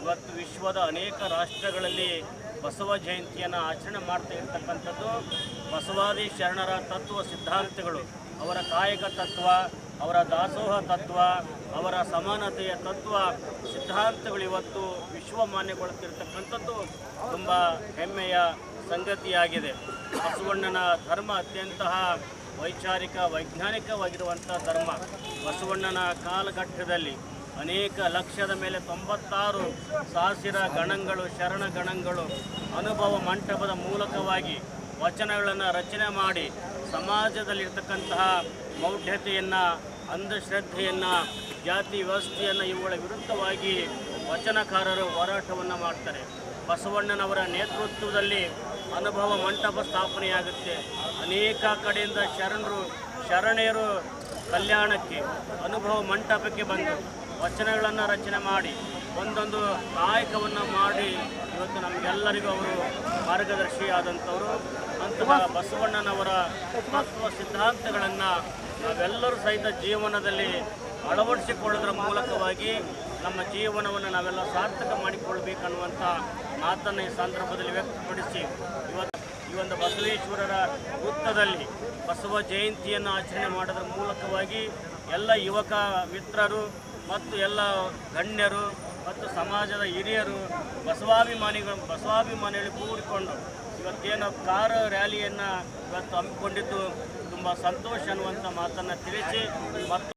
ಇವತ್ತು ವಿಶ್ವದ ಅನೇಕ ರಾಷ್ಟ್ರಗಳಲ್ಲಿ ಬಸವ ಜಯಂತಿಯನ್ನು ಆಚರಣೆ ಮಾಡ್ತಾ ಇರ್ತಕ್ಕಂಥದ್ದು ಬಸವಾದಿ ಶರಣರ ತತ್ವ ಸಿದ್ಧಾಂತಗಳು, ಅವರ ಕಾಯಕ ತತ್ವ, ಅವರ ದಾಸೋಹ ತತ್ವ, ಅವರ ಸಮಾನತೆಯ ತತ್ವ ಸಿದ್ಧಾಂತಗಳು ಇವತ್ತು ವಿಶ್ವಮಾನ್ಯಗೊಳ್ಳುತ್ತಿರ್ತಕ್ಕಂಥದ್ದು ತುಂಬ ಹೆಮ್ಮೆಯ ಸಂಗತಿಯಾಗಿದೆ. ಬಸವಣ್ಣನ ಧರ್ಮ ಅತ್ಯಂತ ವೈಚಾರಿಕ ವೈಜ್ಞಾನಿಕವಾಗಿರುವಂಥ ಧರ್ಮ. ಬಸವಣ್ಣನ ಕಾಲಘಟ್ಟದಲ್ಲಿ ಅನೇಕ ಲಕ್ಷದ ಮೇಲೆ 96 ಸಾವಿರ ಗಣಗಳು, ಶರಣ ಗಣಗಳು ಅನುಭವ ಮಂಟಪದ ಮೂಲಕವಾಗಿ ವಚನಗಳನ್ನು ರಚನೆ ಮಾಡಿ ಸಮಾಜದಲ್ಲಿರ್ತಕ್ಕಂತಹ ಮೌಢ್ಯತೆಯನ್ನು, ಅಂಧಶ್ರದ್ಧೆಯನ್ನು, ಜಾತಿ ವ್ಯವಸ್ಥೆಯನ್ನು ಇವುಗಳ ವಿರುದ್ಧವಾಗಿ ವಚನಕಾರರು ಹೋರಾಟವನ್ನು ಮಾಡ್ತಾರೆ. ಬಸವಣ್ಣನವರ ನೇತೃತ್ವದಲ್ಲಿ ಅನುಭವ ಮಂಟಪ ಸ್ಥಾಪನೆಯಾಗುತ್ತೆ. ಅನೇಕ ಕಡೆಯಿಂದ ಶರಣೆಯರು ಕಲ್ಯಾಣಕ್ಕೆ ಅನುಭವ ಮಂಟಪಕ್ಕೆ ಬಂದು ವಚನಗಳನ್ನು ರಚನೆ ಮಾಡಿ ಒಂದೊಂದು ಕಾಯಕವನ್ನು ಮಾಡಿ ಇವತ್ತು ನಮಗೆಲ್ಲರಿಗೂ ಅವರು ಮಾರ್ಗದರ್ಶಿಯಾದಂಥವರು. ಅಂತಹ ಬಸವಣ್ಣನವರ ತತ್ವ ಸಿದ್ಧಾಂತಗಳನ್ನು ನಾವೆಲ್ಲರೂ ಸಹಿತ ಜೀವನದಲ್ಲಿ ಅಳವಡಿಸಿಕೊಳ್ಳೋದ್ರ ಮೂಲಕವಾಗಿ ನಮ್ಮ ಜೀವನವನ್ನು ನಾವೆಲ್ಲ ಸಾರ್ಥಕ ಮಾಡಿಕೊಳ್ಬೇಕನ್ನುವಂಥ ಮಾತನ್ನು ಈ ಸಂದರ್ಭದಲ್ಲಿ ವ್ಯಕ್ತಪಡಿಸಿ ಈ ಒಂದು ಬಸವೇಶ್ವರರ ವೃತ್ತದಲ್ಲಿ ಬಸವ ಜಯಂತಿಯನ್ನು ಆಚರಣೆ ಮಾಡೋದ್ರ ಮೂಲಕವಾಗಿ ಎಲ್ಲ ಯುವಕ ಮಿತ್ರರು ಮತ್ತು ಎಲ್ಲ ಗಣ್ಯರು ಮತ್ತು ಸಮಾಜದ ಹಿರಿಯರು ಬಸವಾಭಿಮಾನಿಗಳು ಕೂಡಿಕೊಂಡು ಇವತ್ತೇನು ಕಾರ್ ರ್ಯಾಲಿಯನ್ನು ಇವತ್ತು ಹಮ್ಮಿಕೊಂಡಿದ್ದು ತುಂಬ ಸಂತೋಷ ಅನ್ನುವಂಥ ಮಾತನ್ನು ತಿಳಿಸಿ ಮತ್ತು